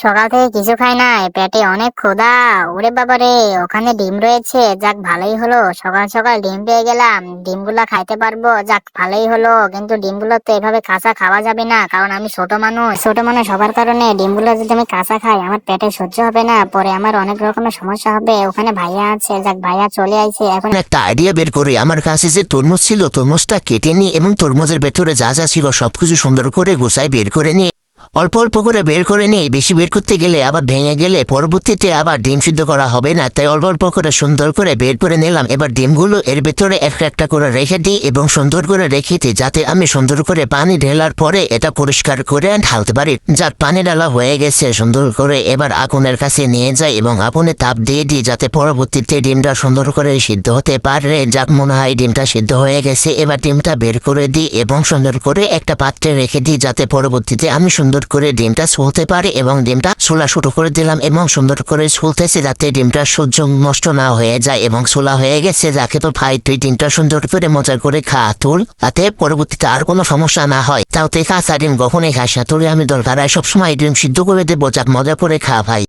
সকাল থেকে কিছু খাই নাই, পেটে অনেক ক্ষুধা। ওরে বাবা রে, ওখানে ডিম রয়েছে, যাক ভালোই হলো, সকাল সকাল ডিম পেয়ে গেলাম। ডিমগুলা খাইতে পারবো, যাক ভালোই হলো। কিন্তু ডিমগুলো তো এভাবে কাঁচা খাওয়া যাবে না, কারণ আমি ছোট মানুষ হবার কারণে ডিমগুলো যদি আমি কাঁচা খাই আমার পেটে সহ্য হবে না, পরে আমার অনেক রকমের সমস্যা হবে। ওখানে ভাইয়া আছে, যাক ভাইয়া চলে আইছে এখন। একটা আইডিয়া বের করি। আমার কাছে যে তরমুজ ছিল, তরমুজটা কেটে নিই এবং তরমুজের ভেতরে যা যা ছিল সবকিছু সুন্দর করে গুছাই বের করে নিই। অল্প অল্প করে বের করে নিই, বেশি বের করতে গেলে আবার ভেঙে গেলে পরবর্তীতে আবার ডিম সিদ্ধ করা হবে না, তাই অল্প অল্প করে সুন্দর করে বের করে নিলাম। এবার ডিমগুলো এর ভেতরে একটা একটা করে রেখে দিই এবং সুন্দর করে রেখে দিই, যাতে আমি সুন্দর করে পানি ঢেলার পরে এটা পরিষ্কার করে ঢালতে পারি। যাক পানি ঢালা হয়ে গেছে সুন্দর করে, এবার আগুনের কাছে নিয়ে যাই এবং আগুনে তাপ দিয়ে দিই, যাতে পরবর্তীতে ডিমটা সুন্দর করে সিদ্ধ হতে পারে। যাক মনে হয় ডিমটা সিদ্ধ হয়ে গেছে। এবার ডিমটা বের করে দিই এবং সুন্দর করে একটা পাত্রে রেখে দিই, যাতে পরবর্তীতে আমি সুন্দর করে ডিমটা ছুলতে পারি। এবং ডিমটা ছোলা শুরু করে দিলাম এবং সুন্দর করে ছুলতেছে, যাতে ডিমটা সহ্য নষ্ট না হয়ে যায়। এবং ছোলা হয়ে গেছে, যাকে তো ভাই তুই ডিমটা সুন্দর করে মজা করে খা তুল, তাতে পরবর্তীতে আর কোনো সমস্যা না হয়। তাও তুই কাঁচা ডিম কখনই খাস না, তোরে আমি দরকার সবসময় ডিম সিদ্ধ করে দেবো, যাক মজা করে খা ভাই।